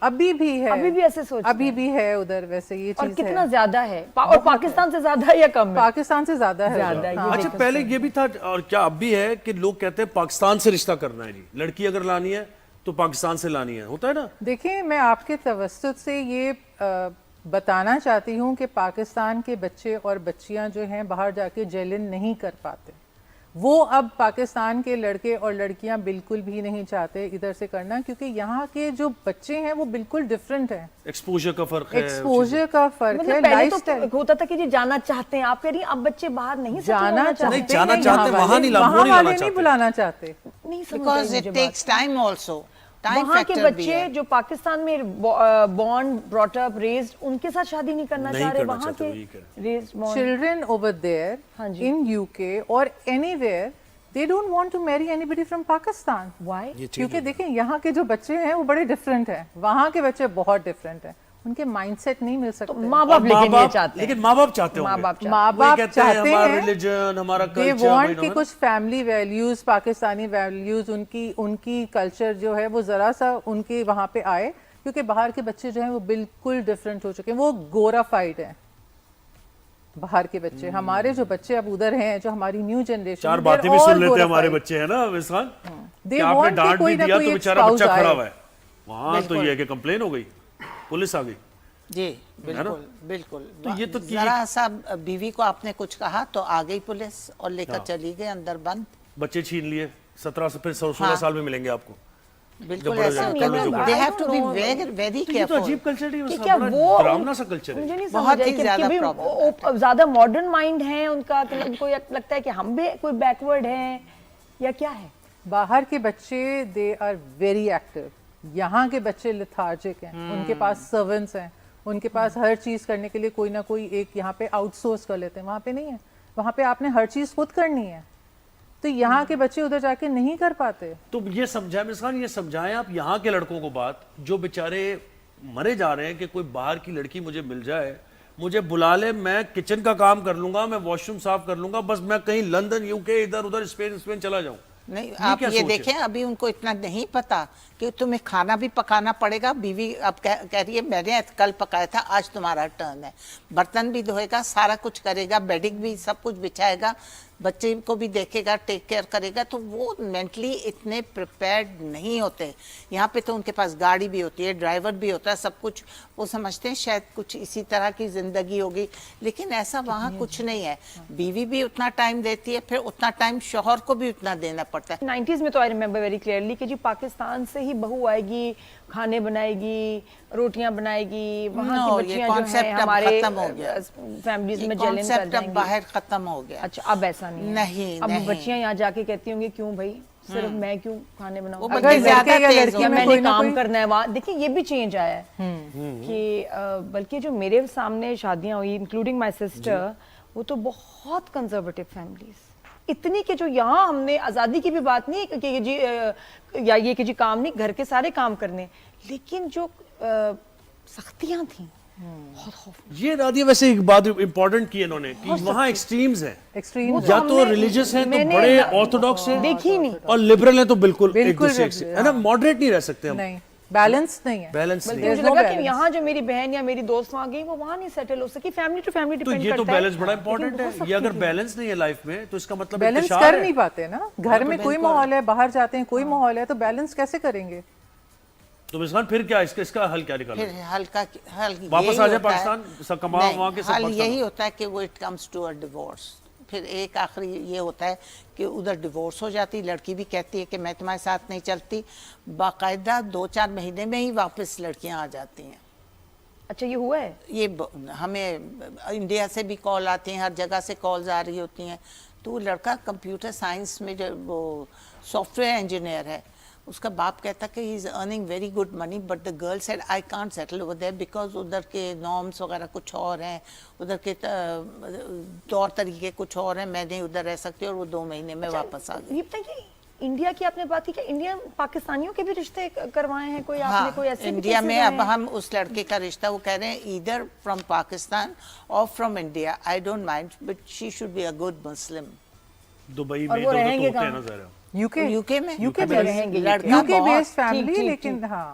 ابھی بھی ہے, ابھی بھی ایسے سوچتے ہیں, ابھی بھی ہے ادھر ویسے یہ چیز. اور کتنا زیادہ ہے, اور پاکستان سے زیادہ ہے یا کم ہے؟ پاکستان سے زیادہ ہے. اچھا پہلے یہ بھی تھا اور کیا اب بھی ہے کہ لوگ کہتے ہیں پاکستان سے رشتہ کرنا ہے جی, لڑکی اگر لانی ہے تو پاکستان سے لانی ہے, ہوتا ہے نا؟ دیکھیں میں آپ کے توسط سے یہ بتانا چاہتی ہوں کہ پاکستان کے بچے اور بچیاں جو ہیں باہر جا کے جیلن نہیں کر پاتے. وہ اب پاکستان کے لڑکے اور لڑکیاں بالکل بھی نہیں چاہتے ادھر سے کرنا, کیونکہ یہاں کے جو بچے ہیں وہ بالکل ڈیفرنٹ ہیں. ایکسپوجر کا فرق ہے, ایکسپوجر کا فرق ہے, پہلے لائف تو سٹائل ہوتا تھا کہ جی جانا چاہتے ہیں, آپ کہہ رہی ہیں اب بچے باہر نہیں جانا نہیں جانا چاہتے, وہاں نہیں بلانا چاہتے. نہیں Because it takes time also. وہاں کے بچے جو پاکستان میں بورن براٹ اپ ریزڈ, ان کے ساتھ شادی نہیں کرنا چاہ رہے, وہاں کے raised children over there in UK or anywhere they don't want to marry anybody from Pakistan. Why? کیونکہ دیکھیں یہاں کے جو بچے ہیں وہ بڑے ڈفرینٹ ہیں, وہاں کے بچے بہت ڈفرینٹ ہیں, ان کے مائنڈ سیٹ نہیں مل سکتے. ماں باپ لیکن یہ چاہتے ہیں, لیکن ماں باپ چاہتے ماں باپ ماں باپ چاہتے ہمارا ہیں, ریلیجن, ہمارا they want کہ کچھ فیملی ویلیوز, پاکستانی ویلیوز, ان کی کلچر جو ہے وہ ذرا سا ان کے وہاں پہ آئے, کیونکہ باہر کے بچے جو ہیں وہ بالکل ڈفرینٹ ہو چکے ہیں, وہ گورافائڈ ہیں باہر کے بچے. ہمارے جو بچے اب ادھر ہیں, جو ہماری نیو جنریشن, چار باتیں بھی سن لیتے ہیں ہمارے بچے ہیں نا ویس خان, کہ آپ نے ڈانٹ بھی دیا تو بیچارہ بچہ کھڑا ہوا ہے وہاں, تو یہ کہ کمپلین ہو گئی, پولیس آ گئی. جی بالکل بالکل. ذرا سا بیوی کو آپ نے کچھ کہا تو آ گئی پولیس اور لے کر چلی گئی اندر بند. بچے چھین لیے, 17 سے پھر 16 سال میں ملیں گے آپ کو. بالکل ایسا نہیں, they have to be very very یہ تو careful. عجیب کلچر ہے, کہ کیا وہ ڈرامنا سا کلچر ہے, مجھے نہیں بہت سمجھ ہی زیادہ پرابلم, زیادہ ماڈرن مائنڈ ہے ان کا, کہ ان کو لگتا ہے کہ ہم بھی کوئی بیکورڈ ہیں یا کیا ہے. باہر کے بچے they are very active, یہاں کے بچے lethargic ہیں, ان کے پاس سرونٹس ہیں, ان کے پاس ہر چیز کرنے کے لیے کوئی نہ کوئی ایک یہاں پہ آؤٹ سورس کر لیتے ہیں, وہاں پہ نہیں ہے, وہاں پہ آپ نے ہر چیز خود کرنی ہے, تو یہاں کے بچے ادھر جا کے نہیں کر پاتے. تو یہ سمجھائیں مس خان, یہ سمجھائیں آپ یہاں کے لڑکوں کو بات, جو بیچارے مرے جا رہے ہیں کہ کوئی باہر کی لڑکی مجھے مل جائے, مجھے بلا لے, میں کچن کا کام کر لوں گا, میں واش روم صاف کر لوں گا, بس میں کہیں لندن یو کے ادھر ادھر اسپین چلا جاؤں. نہیں آپ یہ دیکھیں ابھی ان کو اتنا نہیں پتا کہ تمہیں کھانا بھی پکانا پڑے گا. بیوی اب کہہ رہی ہے میں نے کل پکایا تھا, آج تمہارا ٹرن ہے, برتن بھی دھوئے گا, سارا کچھ کرے گا, بیڈنگ بھی سب کچھ بچھائے گا, بچے کو بھی دیکھے گا, ٹیک کیئر کرے گا. تو وہ مینٹلی اتنے پریپیئرڈ نہیں ہوتے. یہاں پہ تو ان کے پاس گاڑی بھی ہوتی ہے, ڈرائیور بھی ہوتا ہے, سب کچھ, وہ سمجھتے ہیں شاید کچھ اسی طرح کی زندگی ہوگی, لیکن ایسا وہاں کچھ نہیں ہے. بیوی بھی اتنا ٹائم دیتی ہے, پھر اتنا ٹائم شوہر کو بھی اتنا دینا پڑتا ہے. 90s میں تو آئی ریمبر ویری کلیئرلی کہ جی پاکستان سے ہی بہو آئے گی, کھانے بنائے گی, روٹیاں بنائے گی, وہاں کی بچیاں جو ہیں ہمارے فیملیز میں جیلن کر جائیں گی. باہر ختم ہو گیا. اچھا اب ایسا نہیں, اب بچیاں یہاں جا کے کہتی ہوں گی کیوں بھائی صرف میں کیوں کھانے بناؤں, میں نے کام کرنا ہے وہاں. دیکھیں یہ بھی چینج آیا ہے کہ بلکہ جو میرے سامنے شادیاں ہوئی انکلوڈنگ مائی سسٹر, وہ تو بہت کنزرویٹو فیملیز, اتنی کہ جو یہاں ہم نے آزادی کی بھی بات نہیں کہ جی یا یہ کہ جی کام نہیں, گھر کے سارے کام کرنے, لیکن جو سختیاں تھیں بہت خوف. یہ نادیہ ویسے ایک بات امپورٹنٹ کی انہوں نے کہ وہاں ایکسٹریمز ہیں, یا تو ریلیجس ہیں تو بڑے آرتھوڈاکس ہیں, دیکھی نہیں, اور لبرل ہیں تو بالکل ایک دوسرے سے ہے نا, ماڈریٹ نہیں رہ سکتے ہم, بیلنس نہیں ہے. بیلنس بلکہ مجھے لگا کہ یہاں جو میری بہن یا میری دوست وہاں گئی وہ وہاں نہیں سیٹل ہو سکی. فیملی ٹو فیملی تو ڈیپینڈ یہ تو کرتا ہے. بیلنس بڑا امپورٹنٹ ہے. یہ اگر بیلنس نہیں ہے لائف میں تو اس کا مطلب بیلنس کر نہیں پاتے نا, گھر میں کوئی ماحول ہے, باہر جاتے ہیں کوئی ماحول ہے, تو بیلنس کیسے کریں گے؟ تو مس خان پھر کیا اس کا حل کیا نکالا؟ حل واپس آ جائے پاکستان, کما وہاں کے سب حل یہی ہوتا ہے کہ وہ it comes to a divorce. پھر ایک آخری یہ ہوتا ہے کہ ادھر ڈیورس ہو جاتی, لڑکی بھی کہتی ہے کہ میں تمہارے ساتھ نہیں چلتی, باقاعدہ 2-4 مہینے میں ہی واپس لڑکیاں آ جاتی ہیں. اچھا یہ ہوا ہے, یہ ہمیں انڈیا سے بھی کال آتی ہیں, ہر جگہ سے کالز آ رہی ہوتی ہیں. تو وہ لڑکا کمپیوٹر سائنس میں جو وہ سافٹ ویئر انجینئر ہے, اس کا باپ کہتا کہ he is earning very good money, but the girl said I can't settle over there because ادھر کے نارمس وغیرہ کچھ اور ہیں, ادھر کے طور طریقے کچھ اور ہیں, میں نہیں ادھر رہ سکتی, اور وہ 2 مہینے میں واپس آ گئی. یہ بتائیے انڈیا کی آپ نے بات کی کہ انڈیا پاکستانیوں کے بھی رشتے کروائے ہیں کوئی, آپ نے کوئی ایسے انڈیا میں اب ہم اس لڑکے کا رشتہ وہ کہہ رہے ہیں ایدر فرام پاکستان اور from India, I don't mind, but she should be a good Muslim. Dubai میں تو ہوتے ہیں نا ذرا, یو کے میں یو کے رہیں گے, یو کے بیسڈ فیملی, لیکن ہاں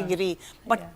agree, but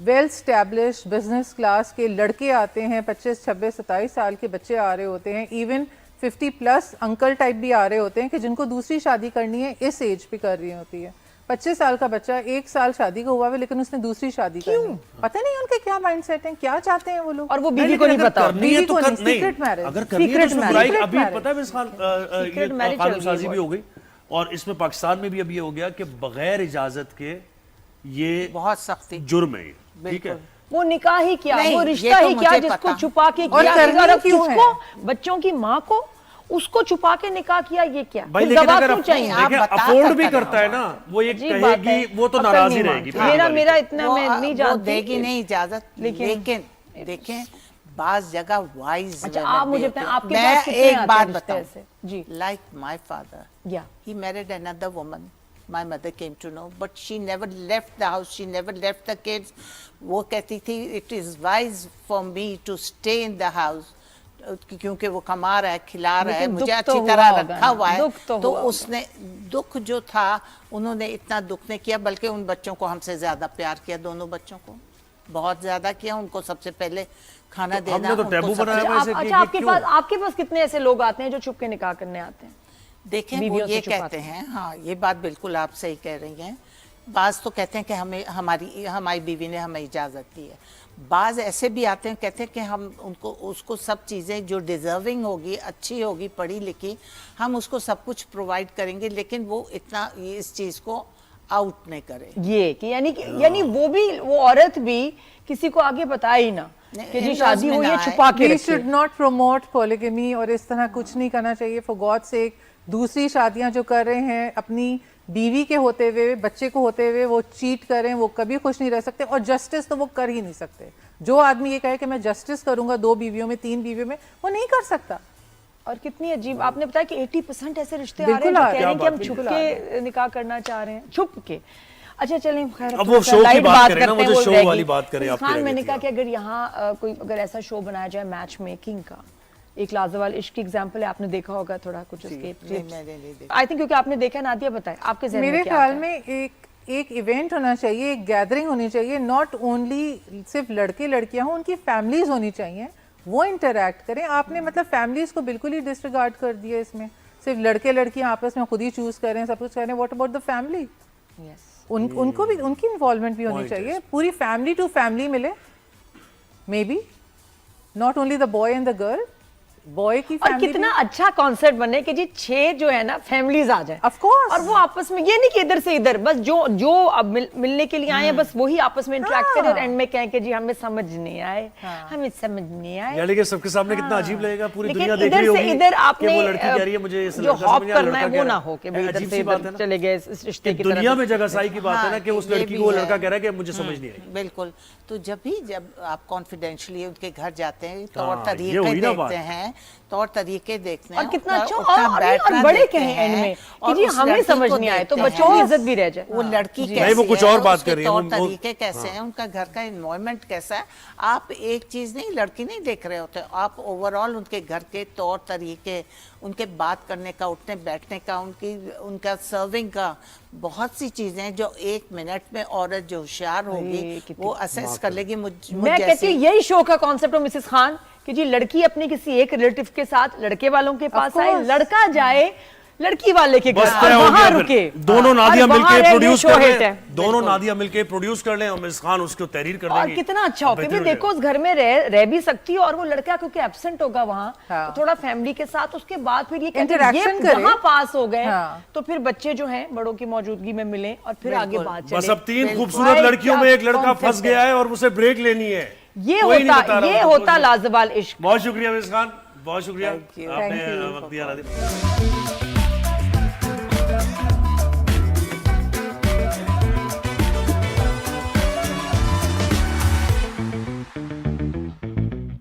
well established business class کے لڑکے آتے ہیں, 25, 26, 27 سال کے بچے آ رہے ہوتے ہیں, ایون 50+ انکل ٹائپ بھی آ رہے ہوتے ہیں کہ جن کو دوسری شادی کرنی ہے اس ایج پہ کر رہی ہوتی ہے. 25 سال کا بچہ 1 سال شادی کا ہوا ہے لیکن اس نے دوسری شادی کرنی ہے. پتہ نہیں ان کے کیا مائنڈ سیٹ ہیں, کیا چاہتے ہیں وہ لوگ, اور وہ بیوی کو نہیں پتا. بیوی کو نہیں, سیکرٹ میرج, اگر کرنی ہے تو ابھی پتہ ہے اس قانون سازی بھی ہو گئی, اور اس میں پاکستان میں بھی اب یہ ہو گیا کہ بغیر اجازت کے یہ بہت سختی جرم ہے, ٹھیک ہے. وہ نکاح ہی کیا, نہیں, وہ یہ رشتہ تو ہی کیا مجھے جس کو پتا. چھپا کے اور کیا, کرنا اور کیوں کس ہے؟ کو, بچوں کی ماں کو اس کو چھپا کے نکاح کیا, یہ کیا بھائی پھر لیکن گواہ اگر کیوں چاہیے؟ آپ بتا افورڈ کر بھی کریں کرتا ہے نا, وہ یہ عجیب کہے بات ہے. گی, وہ تو عقل ناراض ہی نہیں رہے گی. مانتی. میرا اتنا میں نہیں وہ جانتی. دے گی نہیں اجازت, لیکن دیکھیں بعض جگہ وائز. اچھا آپ مجھے بتائیں آپ کے میں پاس کتنے ایک آتے بات ہیں رشتے ایسے؟ جی لائک مائی فادر, یا he married another woman. My mother came to know, but she never left the house, she never left the kids. وہ کہتی تھی it is wise for me to stay in the house, کیونکہ وہ کما رہا ہے, کھلا رہا ہے, مجھے اچھی طرح رکھا ہوا ہے. تو اس نے دکھ جو تھا, انہوں نے اتنا دکھ نہیں کیا, بلکہ ان بچوں کو ہم سے زیادہ پیار کیا, دونوں بچوں کو بہت زیادہ کیا. ان کو سب سے پہلے کھانا دینا. ہم نے تو ٹیبو بنایا ہوا اسے. اچھا آپ کے پاس کتنے ایسے لوگ آتے ہیں جو چھپ کے نکاح کرنے آتے ہیں؟ دیکھیں وہ یہ کہتے ہیں, ہاں یہ بات بالکل آپ صحیح کہہ رہی ہیں. بعض تو کہتے ہیں کہ ہماری بیوی نے ہمیں اجازت دی ہے. بعض ایسے بھی آتے ہیں کہتے ہیں کہ ہم اس کو سب چیزیں جو ڈیزرونگ ہوگی, اچھی ہوگی, پڑھی لکھی, ہم اس کو سب کچھ پرووائڈ کریں گے, لیکن وہ اتنا اس چیز کو آؤٹ نہیں کرے. یہ کہ یعنی وہ عورت بھی کسی کو آگے بتائے ہی نہ کہ جی شادی ہوئی ہے, چھپا کے We رکھے. should not promote polygamy اور اس طرح کچھ نہیں کرنا چاہیے. For God's sake, دوسری شادیاں جو کر رہے ہیں اپنی بیوی کے ہوتے ہوئے, بچے کو ہوتے ہوئے, وہ چیٹ کریں, وہ کبھی خوش نہیں رہ سکتے. اور جسٹس تو وہ کر ہی نہیں سکتے. جو آدمی یہ کہے کہ میں جسٹس کروں گا 2 بیویوں میں 3 بیویوں میں, وہ نہیں کر سکتا. اور کتنی عجیب آپ نے بتایا کہ 80% ایسے رشتے آ رہے ہیں جو کہہ رہے ہیں کہ ہم چھپ کے نکاح کرنا چاہ رہے ہیں, چھپ کے. اچھا چلیں خیر, اب وہ شو کی بات کریں نا, مجھے شو والی بات کریں آپ. میں نے کہا کہ اگر یہاں اگر ایسا شو بنایا جائے میچ میکنگ کا, ایک لازوال عشق کی ایگزامپل ہے, آپ نے دیکھا ہوگا تھوڑا کچھ اس کے کلپس. آئی تھنک کیونکہ آپ نے دیکھا, نادیہ بتائیں آپ کے ذہن میں میرے کیا خیال میں ایک ایونٹ ہونا چاہیے, ایک گیدرنگ ہونی چاہیے. ناٹ اونلی صرف لڑکے لڑکیاں ہوں, ان کی فیملیز ہونی چاہیے, وہ انٹریکٹ کریں. آپ نے مطلب فیملیز کو بالکل ہی ڈسریگارڈ کر دیا اس میں. صرف لڑکے لڑکیاں آپس میں خود ہی چوز کریں, سب کچھ کریں. What about the family? ان کو بھی ان کی انوالومنٹ بھی ہونی چاہیے. پوری فیملی ٹو فیملی ملے, maybe not only the boy and the girl, boy کی اور کتنا اچھا کانسیپٹ بنے کہ جی 6 جو ہے نا فیملیز آ جائیں, آف کورس, اور وہ آپس میں, یہ نہیں کہ ادھر سے ادھر, بس جو اب ملنے کے لیے آئے ہیں بس وہی آپس میں انٹریکٹ کریں, اور اینڈ میں کہیں کہ جی ہمیں سمجھ نہیں آئے, ہمیں سمجھ نہیں آئے. یعنی کہ سب کے سامنے کتنا عجیب لگے گا, پوری دنیا لیکن دیکھ رہی ادھر سے ہوگی ادھر آپ کہ وہ نے لڑکی کہہ رہی ہے مجھے اس جو لڑکا ہاپ سمجھ کرنا ہے وہ نہ ہو کہ ادھر سے ادھر چلے گئے اس رشتے کی طرف. دنیا میں جگہ سائی کی بات ہے نا کہ اس لڑکی کو وہ لڑکا کہہ رہا ہے کہ مجھے سمجھ نہیں آئی. بالکل. تو جب آپ کانفیڈینشلی ان کے گھر جاتے ہیں, طور طریقے دیکھتے ہیں, طور طریقے دیکھتے ہیں, اور کتنا اچھا, اور بڑے کہیں اینڈ میں کہ جی ہمیں سمجھ نہیں آئے تو بچوں کی عزت بھی رہ جائے. وہ لڑکی نہیں, کیسی وہ کچھ اور بات کر رہی ہے, طور طریقے کیسے ہیں, ان کا گھر کا انوائرمنٹ کیسا ہے. آپ ایک چیز نہیں, لڑکی نہیں دیکھ رہے ہوتے, آپ اوور آل ان کے گھر کے طور طریقے, ان کے بات کرنے کا, اٹھنے بیٹھنے کا, ان کا سرونگ کا, بہت سی چیزیں جو 1 منٹ میں عورت جو ہوشیار ہوگی وہ اسیس کر لے گی. میں کہتی ہوں یہی شو کا کانسیپٹ ہو مسز خان کہ جی لڑکی اپنی کسی ایک ریلیٹیو کے ساتھ لڑکے والوں کے پاس آئے, لڑکا جائے لڑکی والے کے گھر اور وہاں رکے, دونوں نادیہ مل کے پروڈیوس کر لیں, دونوں نادیہ مل کے پروڈیوس کر لیں اور مسز خان اس کو تحریر کر دیں گی. اور کتنا اچھا ہو کہ دیکھو اس گھر میں رہ بھی سکتی ہے, اور وہ لڑکا کیونکہ ایبسنٹ ہوگا وہاں تھوڑا فیملی کے ساتھ, اس کے بعد پھر یہ جہاں پاس ہو گئے تو پھر بچے جو ہیں بڑوں کی موجودگی میں ملیں اور پھر آگے بات چلے. بس اب 3 خوبصورت لڑکیوں میں ایک لڑکا پھنس گیا ہے اور اسے بریک لینی ہے. یہ ہوتا لازوال عشق. بہت شکریہ مسز خان, بہت شکریہ, آپ نے وقت دیا.